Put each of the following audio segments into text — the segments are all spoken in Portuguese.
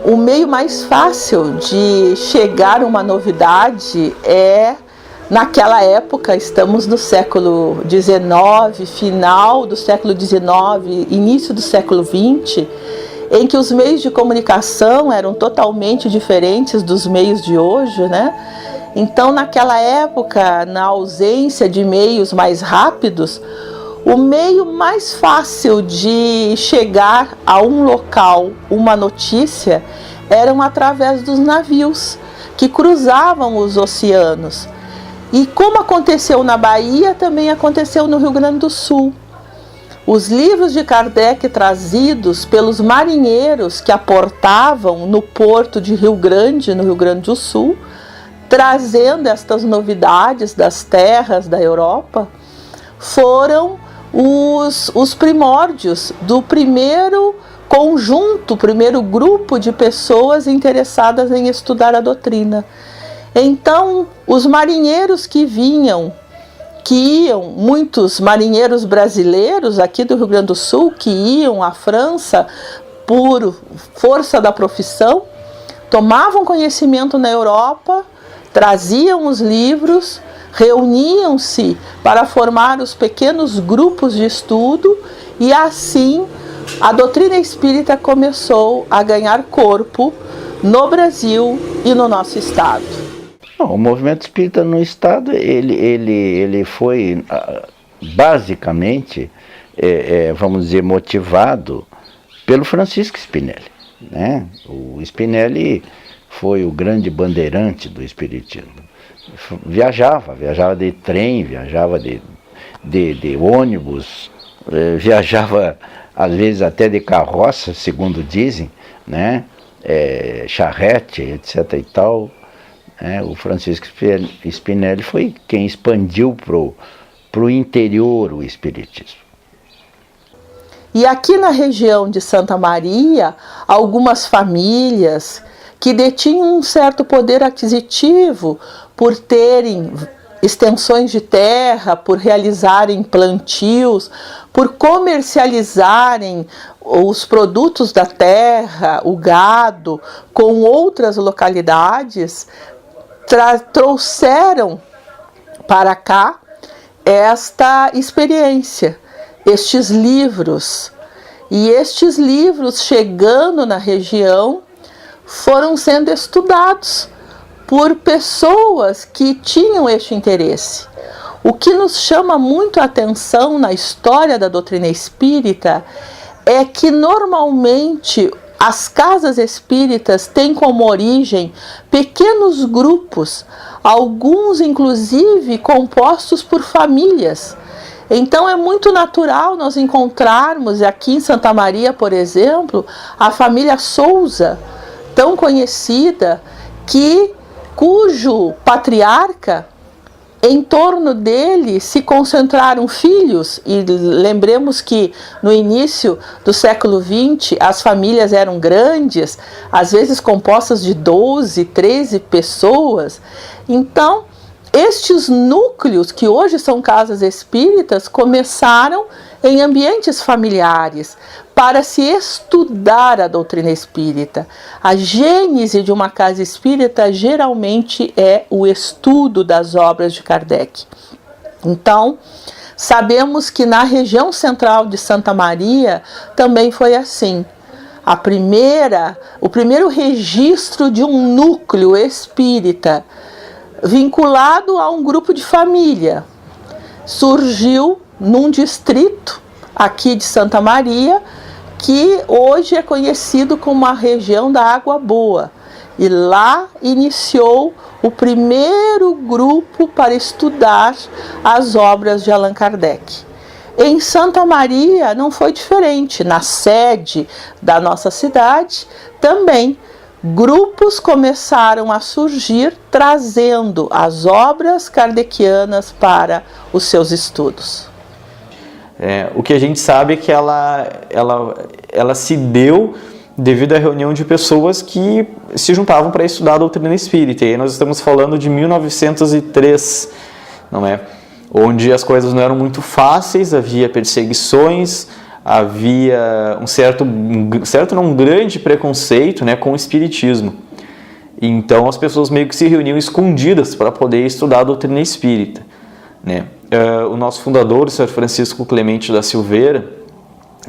o meio mais fácil de chegar a uma novidade é, naquela época, estamos no século XIX, final do século XIX, início do século XX, em que os meios de comunicação eram totalmente diferentes dos meios de hoje, né? Então, naquela época, na ausência de meios mais rápidos, o meio mais fácil de chegar a um local, uma notícia, eram através dos navios que cruzavam os oceanos. E como aconteceu na Bahia, também aconteceu no Rio Grande do Sul. Os livros de Kardec trazidos pelos marinheiros que aportavam no porto de Rio Grande, no Rio Grande do Sul, trazendo estas novidades das terras da Europa, foram os primórdios do primeiro conjunto, primeiro grupo de pessoas interessadas em estudar a doutrina. Então, os marinheiros que iam, muitos marinheiros brasileiros aqui do Rio Grande do Sul, que iam à França por força da profissão, tomavam conhecimento na Europa, traziam os livros, reuniam-se para formar os pequenos grupos de estudo e assim a doutrina espírita começou a ganhar corpo no Brasil e no nosso estado. O movimento espírita no estado, ele foi basicamente, vamos dizer, motivado pelo Francisco Spinelli, né? O Spinelli foi o grande bandeirante do espiritismo. Viajava de trem, viajava de ônibus, viajava às vezes até de carroça, segundo dizem, né? Charrete, etc. e tal. O Francisco Spinelli foi quem expandiu para o interior o espiritismo. E aqui na região de Santa Maria, algumas famílias que detinham um certo poder aquisitivo por terem extensões de terra, por realizarem plantios, por comercializarem os produtos da terra, o gado, com outras localidades, trouxeram para cá esta experiência, estes livros. E estes livros, chegando na região, foram sendo estudados por pessoas que tinham este interesse. O que nos chama muito a atenção na história da doutrina espírita é que normalmente as casas espíritas têm como origem pequenos grupos, alguns inclusive compostos por famílias. Então é muito natural nós encontrarmos aqui em Santa Maria, por exemplo, a família Souza, tão conhecida, cujo patriarca, em torno dele se concentraram filhos, e lembremos que no início do século XX as famílias eram grandes, às vezes compostas de 12, 13 pessoas. Então, estes núcleos, que hoje são casas espíritas, começaram em ambientes familiares para se estudar a doutrina espírita. A gênese de uma casa espírita geralmente é o estudo das obras de Kardec. Então, sabemos que na região central de Santa Maria também foi assim. O primeiro registro de um núcleo espírita vinculado a um grupo de família surgiu num distrito aqui de Santa Maria, que hoje é conhecido como a região da Água Boa. E lá iniciou o primeiro grupo para estudar as obras de Allan Kardec. Em Santa Maria não foi diferente. Na sede da nossa cidade também grupos começaram a surgir trazendo as obras kardecianas para os seus estudos. O que a gente sabe é que ela se deu devido à reunião de pessoas que se juntavam para estudar a doutrina espírita. E aí nós estamos falando de 1903, não é? Onde as coisas não eram muito fáceis, havia perseguições, havia um grande preconceito, né, com o espiritismo. Então as pessoas meio que se reuniam escondidas para poder estudar a doutrina espírita, né? O nosso fundador, o Sr. Francisco Clemente da Silveira,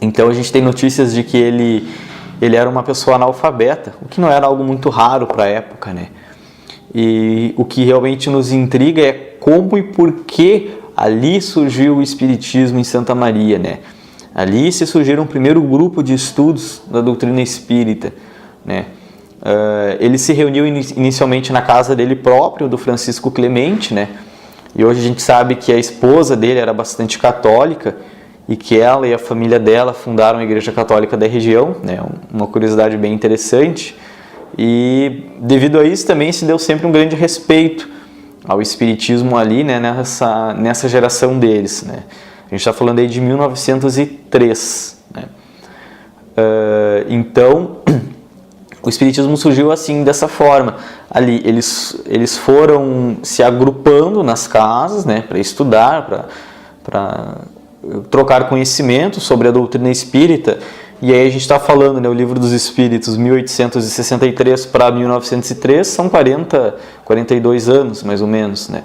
então a gente tem notícias de que ele era uma pessoa analfabeta, o que não era algo muito raro para a época, né? E o que realmente nos intriga é como e por que ali surgiu o espiritismo em Santa Maria, né? Ali se surgiram o primeiro grupo de estudos da doutrina espírita, né? Ele se reuniu inicialmente na casa dele próprio, do Francisco Clemente, né? E hoje a gente sabe que a esposa dele era bastante católica e que ela e a família dela fundaram a Igreja Católica da região, né? Uma curiosidade bem interessante. E devido a isso também se deu sempre um grande respeito ao espiritismo ali, né? Nessa geração deles, né? A gente está falando aí de 1903, né? Então, o espiritismo surgiu assim, dessa forma. Ali, eles foram se agrupando nas casas, né, para estudar, para trocar conhecimento sobre a doutrina espírita. E aí a gente está falando, né, o Livro dos Espíritos, 1863 para 1903, são 42 anos, mais ou menos, né?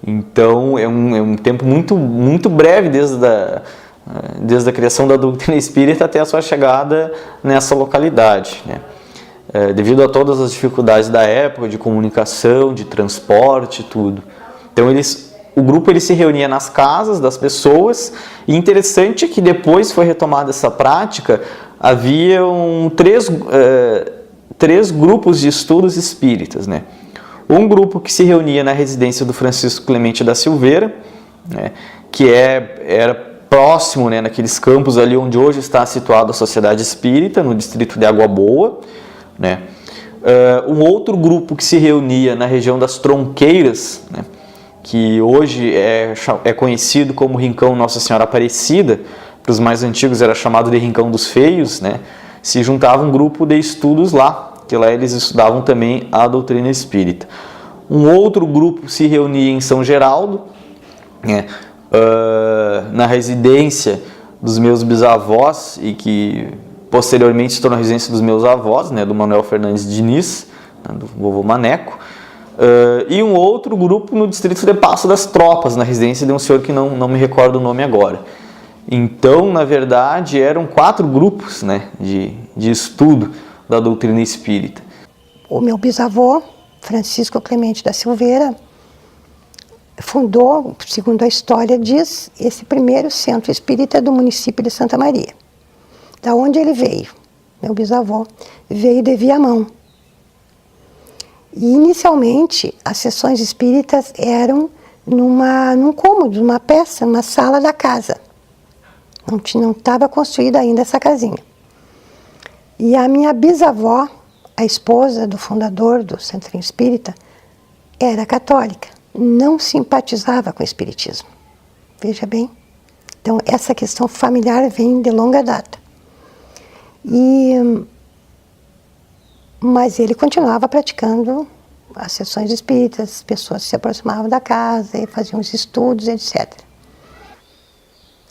Então, é um tempo muito breve desde a criação da doutrina espírita até a sua chegada nessa localidade, né? Devido a todas as dificuldades da época, de comunicação, de transporte, tudo. Então, o grupo ele se reunia nas casas das pessoas, e interessante é que depois foi retomada essa prática, haviam três grupos de estudos espíritas, né? Um grupo que se reunia na residência do Francisco Clemente da Silveira, né, que era próximo, né, naqueles campos ali onde hoje está situada a Sociedade Espírita, no distrito de Água Boa, né? Um outro grupo que se reunia na região das Tronqueiras, né, que hoje é conhecido como Rincão Nossa Senhora Aparecida, para os mais antigos era chamado de Rincão dos Feios, né? Se juntava um grupo de estudos lá, que lá eles estudavam também a doutrina espírita. Um outro grupo se reunia em São Geraldo, né, na residência dos meus bisavós, e que posteriormente se tornou a residência dos meus avós, né, do Manuel Fernandes Diniz, né, do vovô Maneco, e um outro grupo no distrito de Passo das Tropas, na residência de um senhor que não me recordo o nome agora. Então, na verdade, eram 4 grupos, né, de estudo da doutrina espírita. O meu bisavô, Francisco Clemente da Silveira, fundou, segundo a história diz, esse primeiro centro espírita do município de Santa Maria. Da onde ele veio? Meu bisavô veio de Viamão. E inicialmente as sessões espíritas eram num cômodo, numa peça, numa sala da casa. Não estava construída ainda essa casinha. E a minha bisavó, a esposa do fundador do Centrinho Espírita, era católica, não simpatizava com o espiritismo. Veja bem. Então, essa questão familiar vem de longa data. Mas ele continuava praticando as sessões espíritas, as pessoas se aproximavam da casa e faziam os estudos, etc.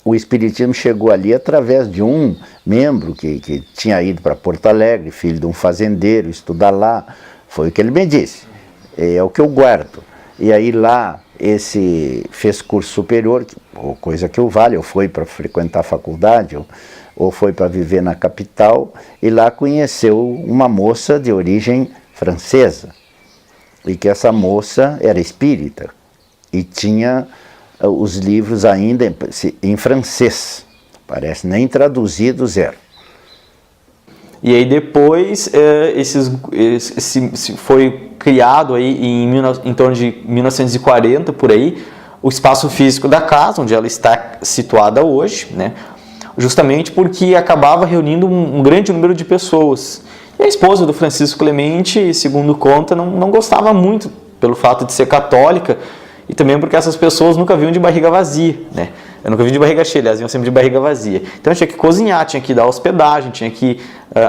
O espiritismo chegou ali através de um membro que tinha ido para Porto Alegre, filho de um fazendeiro, estudar lá. Foi o que ele me disse. É o que eu guardo. E aí lá, esse fez curso superior, coisa que o vale, ou foi para frequentar a faculdade, ou foi para viver na capital, e lá conheceu uma moça de origem francesa. E que essa moça era espírita e tinha os livros ainda em francês, parece, nem traduzidos eram. E aí depois foi criado aí em torno de 1940, por aí, o espaço físico da casa, onde ela está situada hoje, né? Justamente porque acabava reunindo um grande número de pessoas. E a esposa do Francisco Clemente, segundo conta, não gostava muito pelo fato de ser católica, e também porque essas pessoas nunca vinham de barriga vazia, né? Eu nunca vi de barriga cheia, elas iam sempre de barriga vazia. Então tinha que cozinhar, tinha que dar hospedagem, tinha que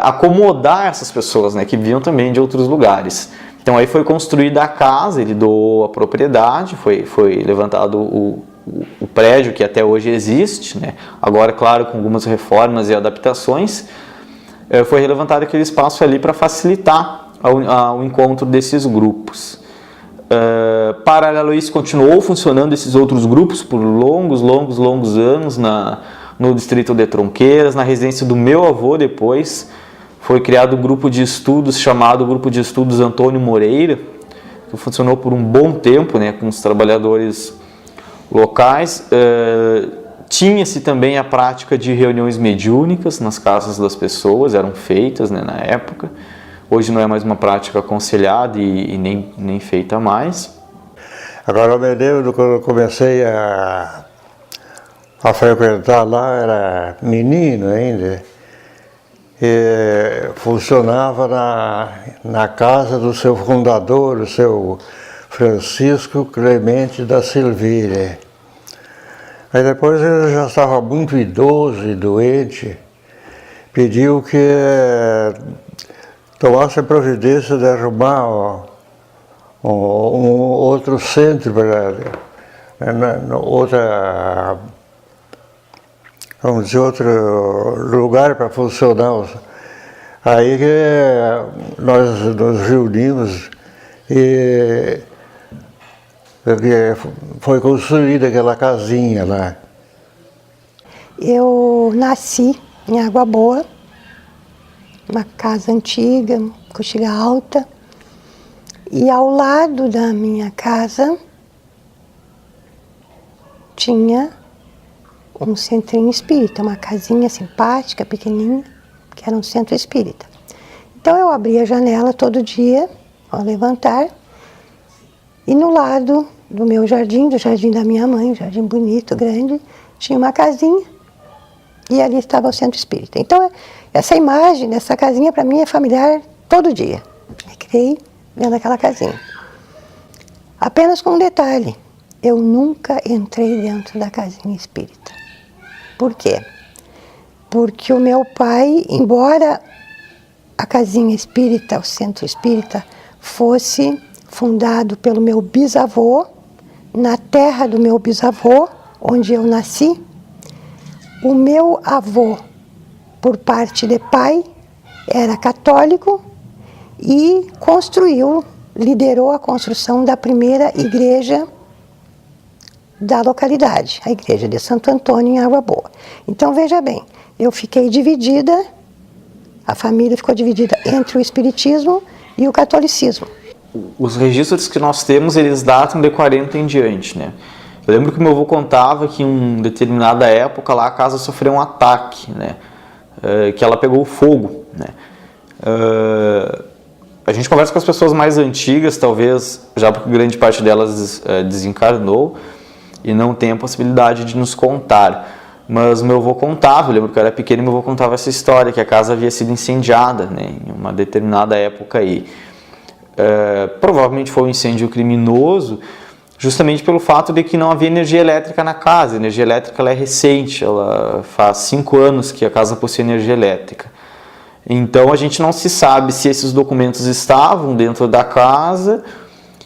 acomodar essas pessoas, né, que vinham também de outros lugares. Então aí foi construída a casa, ele doou a propriedade, foi levantado o prédio que até hoje existe, né? Agora, claro, com algumas reformas e adaptações, foi levantado aquele espaço ali para facilitar o encontro desses grupos. Paralelo a isso, continuou funcionando esses outros grupos por longos anos no distrito de Tronqueiras, na residência do meu avô. Depois foi criado um grupo de estudos chamado Grupo de Estudos Antônio Moreira, que funcionou por um bom tempo, né, com os trabalhadores locais. Tinha-se também a prática de reuniões mediúnicas nas casas das pessoas, eram feitas, né, na época. Hoje não é mais uma prática aconselhada e nem feita mais. Agora eu me lembro quando eu comecei a frequentar lá, era menino ainda, e funcionava na casa do seu fundador, o seu Francisco Clemente da Silveira. Aí depois ele já estava muito idoso e doente, pediu que tomasse a providência de arrumar um outro centro vamos dizer, outro lugar para funcionar. Aí que nós nos reunimos e foi construída aquela casinha lá. Eu nasci em Água Boa, uma casa antiga, coxiga alta, e ao lado da minha casa tinha um centrinho espírita, uma casinha simpática, pequenininha, que era um centro espírita. Então eu abria a janela todo dia, ao levantar, e no lado do meu jardim, do jardim da minha mãe, um jardim bonito, grande, tinha uma casinha, e ali estava o centro espírita. Então essa imagem dessa casinha para mim é familiar todo dia. Me criei dentro daquela casinha. Apenas com um detalhe, eu nunca entrei dentro da casinha espírita. Por quê? Porque o meu pai, embora a casinha espírita, o centro espírita, fosse fundado pelo meu bisavô, na terra do meu bisavô, onde eu nasci, o meu avô, por parte de pai, era católico e liderou a construção da primeira igreja da localidade, a igreja de Santo Antônio em Água Boa. Então veja bem, eu fiquei dividida, a família ficou dividida entre o espiritismo e o catolicismo. Os registros que nós temos, eles datam de 40 em diante, né? Eu lembro que meu avô contava que em determinada época lá a casa sofreu um ataque, né? Que ela pegou fogo, né? A gente conversa com as pessoas mais antigas, talvez já porque grande parte delas desencarnou e não tem a possibilidade de nos contar. Mas meu avô contava, eu lembro que eu era pequeno e meu avô contava essa história, que a casa havia sido incendiada, né, em uma determinada época aí. Provavelmente foi um incêndio criminoso, justamente pelo fato de que não havia energia elétrica na casa. A energia elétrica ela é recente, ela faz 5 anos que a casa possui energia elétrica. Então a gente não se sabe se esses documentos estavam dentro da casa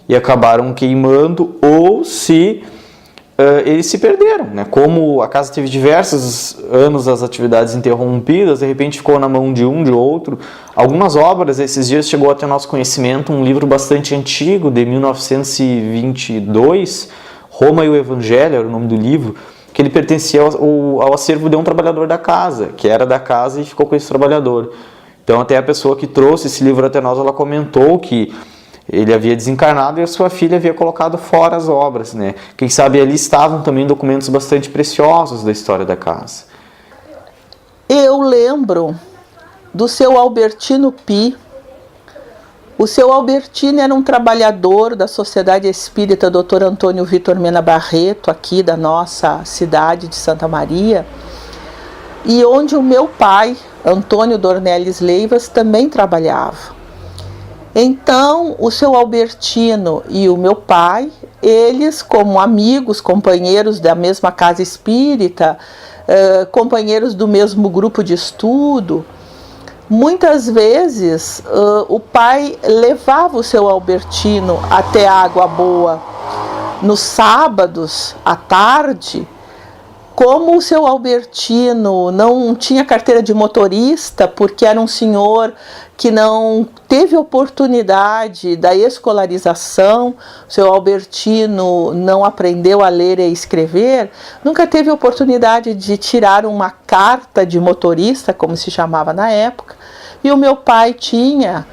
e acabaram queimando ou se eles se perderam, né? Como a casa teve diversos anos as atividades interrompidas, de repente ficou na mão de um, de outro. Algumas obras, esses dias chegou até nosso conhecimento um livro bastante antigo, de 1922, Roma e o Evangelho era o nome do livro, que ele pertencia ao acervo de um trabalhador da casa, que era da casa e ficou com esse trabalhador. Então até a pessoa que trouxe esse livro até nós, ela comentou que ele havia desencarnado e a sua filha havia colocado fora as obras, né? Quem sabe ali estavam também documentos bastante preciosos da história da casa. Eu lembro do seu Albertino Pi. O seu Albertino era um trabalhador da Sociedade Espírita Dr. Antônio Vitor Mena Barreto, aqui da nossa cidade de Santa Maria, e onde o meu pai, Antônio Dornelles Leivas, também trabalhava. Então, o seu Albertino e o meu pai, eles como amigos, companheiros da mesma casa espírita, companheiros do mesmo grupo de estudo, muitas vezes o pai levava o seu Albertino até Água Boa nos sábados à tarde, como o seu Albertino não tinha carteira de motorista, porque era um senhor que não teve oportunidade da escolarização, o seu Albertino não aprendeu a ler e escrever, nunca teve oportunidade de tirar uma carta de motorista, como se chamava na época, e o meu pai tinha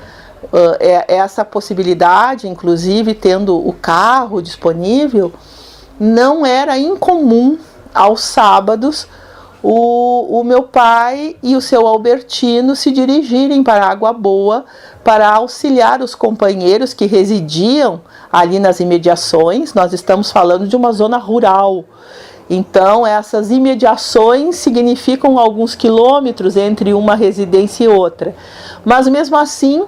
essa possibilidade, inclusive tendo o carro disponível. Não era incomum aos sábados o meu pai e o seu Albertino se dirigirem para Água Boa para auxiliar os companheiros que residiam ali nas imediações. Nós estamos falando de uma zona rural, então essas imediações significam alguns quilômetros entre uma residência e outra, mas mesmo assim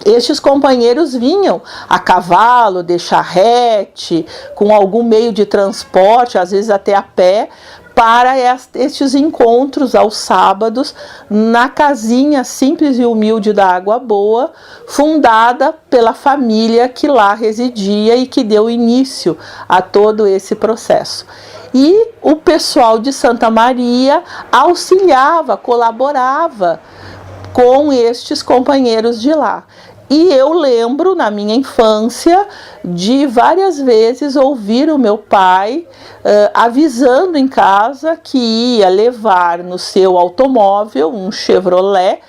estes companheiros vinham a cavalo, de charrete, com algum meio de transporte, às vezes até a pé, para estes encontros aos sábados na casinha simples e humilde da Água Boa, fundada pela família que lá residia e que deu início a todo esse processo. E o pessoal de Santa Maria auxiliava, colaborava com estes companheiros de lá. E eu lembro, na minha infância, de várias vezes ouvir o meu pai avisando em casa que ia levar no seu automóvel, um Chevrolet,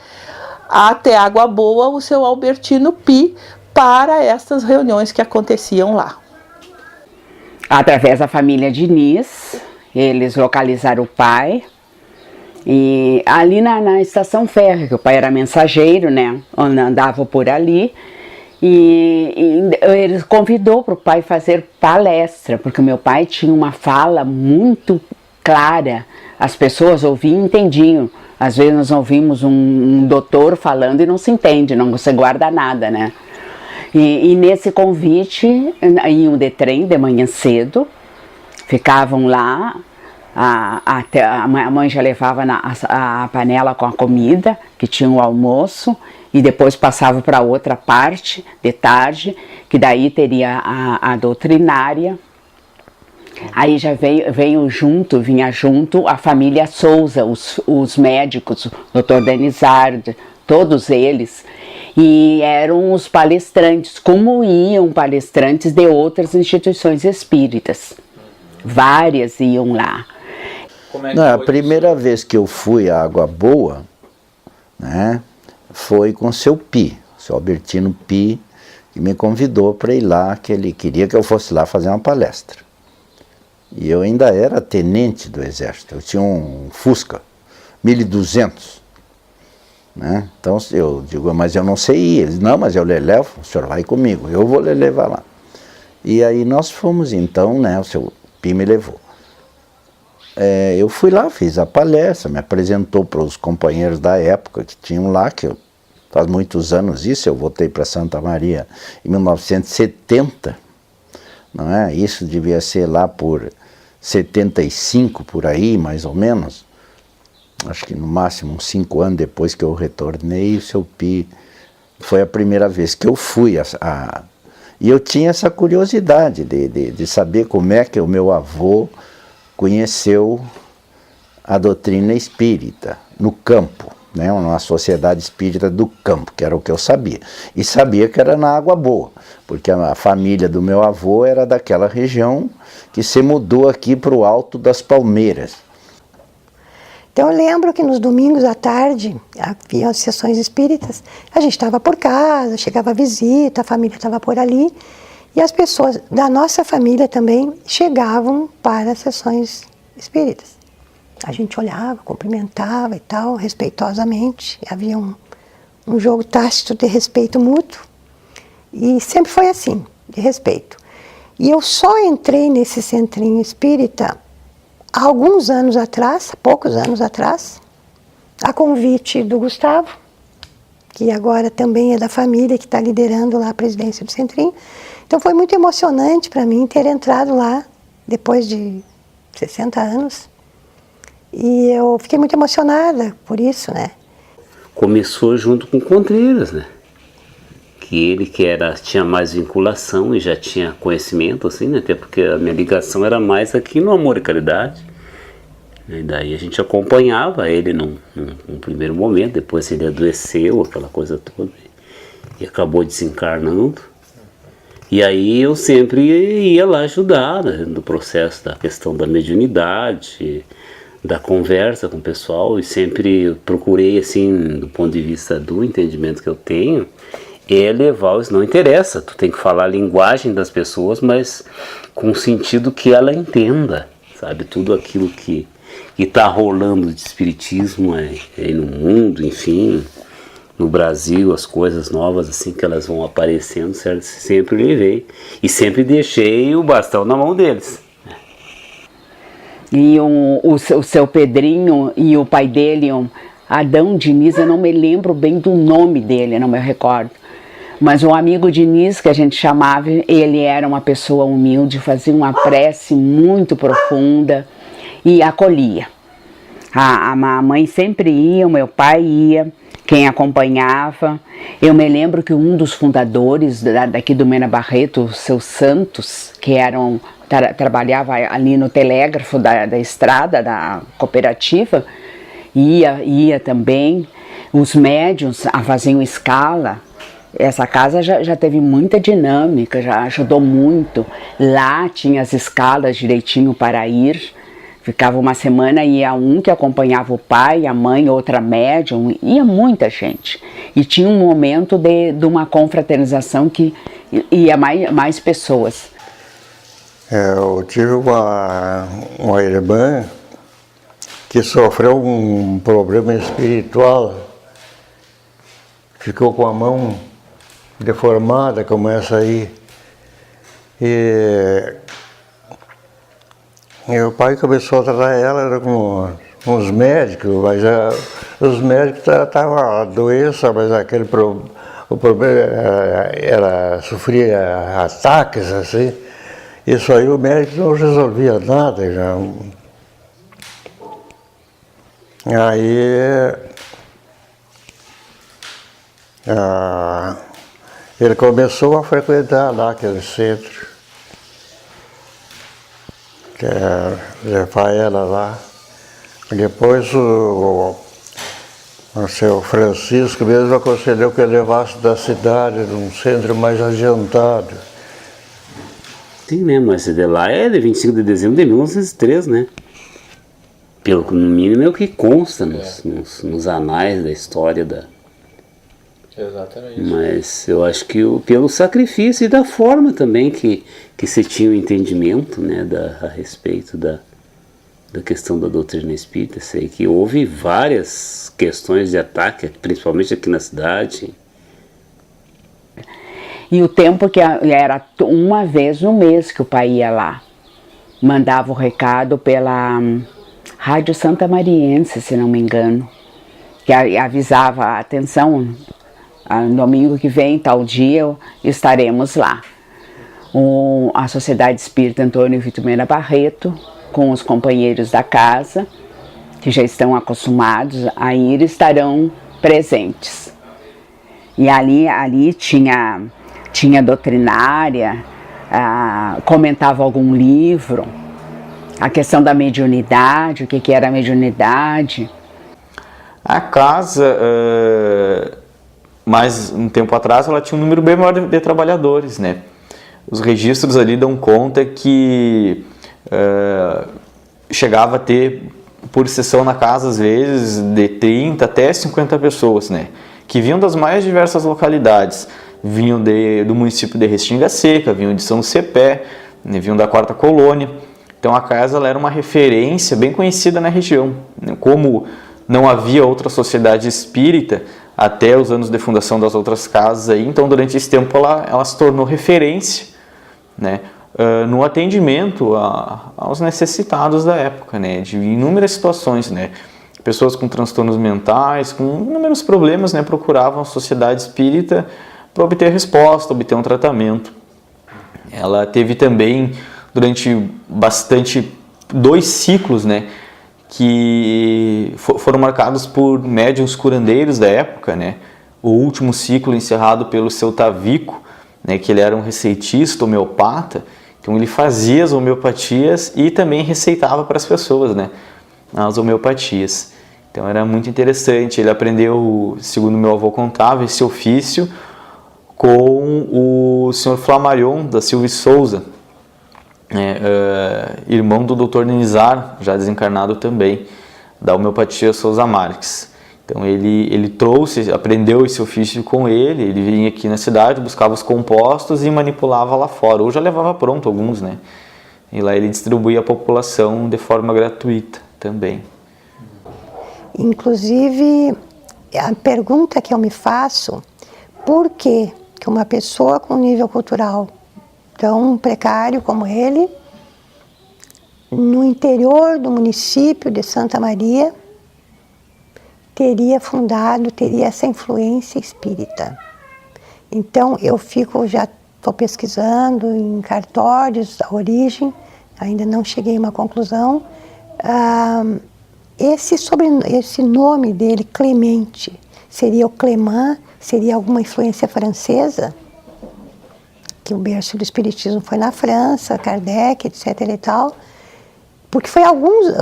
até Água Boa, o seu Albertino Pi, para essas reuniões que aconteciam lá. Através da família Diniz, eles localizaram o pai. E ali na estação férrea, que o pai era mensageiro, né, andava por ali, e ele convidou para o pai fazer palestra, porque o meu pai tinha uma fala muito clara, as pessoas ouviam e entendiam. Às vezes nós ouvimos um doutor falando e não se entende, não se guarda nada, né. E nesse convite, iam de trem de manhã cedo, ficavam lá. A mãe já levava a panela com a comida, que tinha o almoço, e depois passava para outra parte de tarde, que daí teria a doutrinária. Aí já vinha junto a família Souza, os médicos, o doutor Denizard, todos eles, e eram os palestrantes, como iam palestrantes de outras instituições espíritas. Várias iam lá. Não, a primeira vez que eu fui à Água Boa, né, foi com o seu Albertino Pi, que me convidou para ir lá, que ele queria que eu fosse lá fazer uma palestra. E eu ainda era tenente do Exército, eu tinha um Fusca, 1200. Né? Então eu digo, mas eu não sei ir. Ele, não, mas eu lhe levo, o senhor vai comigo, eu vou lhe levar lá. E aí nós fomos então, né, o seu Pi me levou. Eu fui lá, fiz a palestra, me apresentou para os companheiros da época que tinham lá, que faz muitos anos isso, eu voltei para Santa Maria em 1970, não é? Isso devia ser lá por 75, por aí, mais ou menos. Acho que no máximo uns 5 anos depois que eu retornei, o seu Pi foi a primeira vez que eu fui e eu tinha essa curiosidade de saber como é que o meu avô conheceu a doutrina espírita no campo, né, uma sociedade espírita do campo, que era o que eu sabia. E sabia que era na Água Boa, porque a família do meu avô era daquela região que se mudou aqui para o Alto das Palmeiras. Então eu lembro que nos domingos à tarde, havia as sessões espíritas, a gente estava por casa, chegava a visita, a família estava por ali, e as pessoas da nossa família também chegavam para as sessões espíritas. A gente olhava, cumprimentava e tal, respeitosamente. Havia um jogo tácito de respeito mútuo. E sempre foi assim, de respeito. E eu só entrei nesse centrinho espírita há alguns anos atrás, poucos anos atrás, a convite do Gustavo, que agora também é da família, que está liderando lá a presidência do centrinho. Então foi muito emocionante para mim ter entrado lá, depois de 60 anos. E eu fiquei muito emocionada por isso, né? Começou junto com Contreiras, né? que ele tinha mais vinculação e já tinha conhecimento, assim, né? Até porque a minha ligação era mais aqui no Amor e Caridade. E daí a gente acompanhava ele num primeiro momento, depois ele adoeceu, aquela coisa toda, e acabou desencarnando. E aí eu sempre ia lá ajudar, né, no processo da questão da mediunidade, da conversa com o pessoal, e sempre procurei, assim, do ponto de vista do entendimento que eu tenho, levar os não interessa, tu tem que falar a linguagem das pessoas, mas com o sentido que ela entenda, sabe, tudo aquilo que está rolando de espiritismo aí no mundo, enfim, no Brasil, as coisas novas assim que elas vão aparecendo, certo? Sempre levei e sempre deixei o bastão na mão deles. E o seu Pedrinho e o pai dele, Adão Diniz, eu não me lembro bem do nome dele, não me recordo. Mas o amigo Diniz, que a gente chamava, ele era uma pessoa humilde, fazia uma prece muito profunda e acolhia. A mãe sempre ia, o meu pai ia, quem acompanhava. Eu me lembro que um dos fundadores daqui do Mena Barreto, o seu Santos, que trabalhava ali no telégrafo da estrada, da cooperativa, ia também. Os médiuns faziam escala. Essa casa já teve muita dinâmica, já ajudou muito. Lá tinha as escalas direitinho para ir. Ficava uma semana, ia um que acompanhava o pai, a mãe, outra médium, ia muita gente. E tinha um momento de uma confraternização que ia mais pessoas. Eu tive uma irmã que sofreu um problema espiritual, ficou com a mão deformada como essa aí. E o pai começou a tratar ela com os médicos, mas os médicos tratavam a doença, mas o problema sofria ataques assim. Isso aí o médico não resolvia nada. Aí ele começou a frequentar lá aquele centro. Levar ela lá. Depois o seu Francisco mesmo aconselhou que eu levasse da cidade, num centro mais adiantado. Sim, né, mas esse de lá é de 25 de dezembro de 1903, né? No mínimo é o que consta nos anais da história da... Exatamente. Mas eu acho que pelo sacrifício e da forma também que se tinha o entendimento, né, a respeito da questão da doutrina espírita, sei que houve várias questões de ataque, principalmente aqui na cidade. E o tempo que era uma vez no mês que o pai ia lá, mandava o recado pela Rádio Santa Mariense, se não me engano, que avisava, atenção, domingo que vem, tal dia, estaremos lá. A Sociedade Espírita Antônio Vitor Mena Barreto, com os companheiros da casa, que já estão acostumados a ir, estarão presentes. E ali tinha doutrinária, comentava algum livro, a questão da mediunidade, o que era a mediunidade. A casa, mais um tempo atrás, ela tinha um número bem maior de trabalhadores, né? Os registros ali dão conta que chegava a ter, por sessão na casa, às vezes, de 30 até 50 pessoas, né? Que vinham das mais diversas localidades. Vinham do município de Restinga Seca, vinham de São Cepé, né? Vinham da Quarta Colônia. Então a casa ela era uma referência bem conhecida na região. Como não havia outra sociedade espírita até os anos de fundação das outras casas, aí, então durante esse tempo ela se tornou referência, né? No atendimento aos necessitados da época, né? De inúmeras situações, né? Pessoas com transtornos mentais, com inúmeros problemas, né? Procuravam a sociedade espírita para obter resposta, obter um tratamento. Ela teve também, durante 2 ciclos, né? Que foram marcados por médiuns curandeiros da época, né? o último ciclo encerrado pelo seu Tavico, né, que ele era um receitista homeopata. Então ele fazia as homeopatias e também receitava para as pessoas, né, as homeopatias. Então era muito interessante. Ele aprendeu, segundo meu avô contava, esse ofício com o Sr. Flammarion da Silva e Souza, irmão do Dr. Nizar, já desencarnado também, da homeopatia Souza Marques. Então ele trouxe, aprendeu esse ofício com ele vinha aqui na cidade, buscava os compostos e manipulava lá fora, ou já levava pronto alguns, né? E lá ele distribuía à população de forma gratuita também. Inclusive, a pergunta que eu me faço, por que uma pessoa com nível cultural tão precário como ele, no interior do município de Santa Maria, teria essa influência espírita? Então, já estou pesquisando em cartórios a origem, ainda não cheguei a uma conclusão. Esse nome dele, Clemente, seria o Clément? Seria alguma influência francesa? Que o berço do Espiritismo foi na França, Kardec, etc. e tal. Porque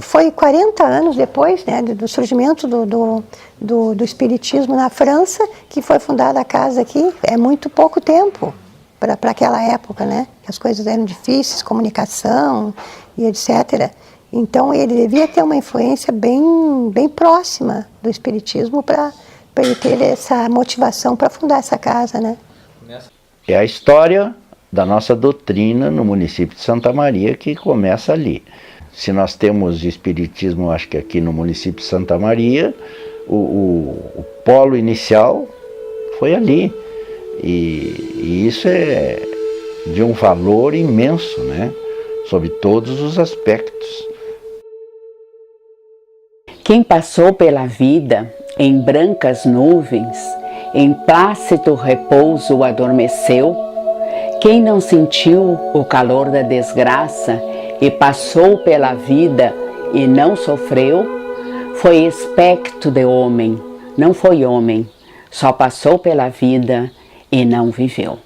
foi 40 anos depois, né, do surgimento do Espiritismo na França, que foi fundada a casa aqui. É muito pouco tempo para aquela época, né? Que as coisas eram difíceis, comunicação e etc. Então ele devia ter uma influência bem próxima do Espiritismo para ele ter essa motivação para fundar essa casa, né? É a história da nossa doutrina no município de Santa Maria que começa ali. Se nós temos espiritismo, acho que aqui no município de Santa Maria, o polo inicial foi ali. E isso é de um valor imenso, né? Sob todos os aspectos. Quem passou pela vida em brancas nuvens, em plácido repouso adormeceu, quem não sentiu o calor da desgraça e passou pela vida e não sofreu, foi espectro de homem, não foi homem, só passou pela vida e não viveu.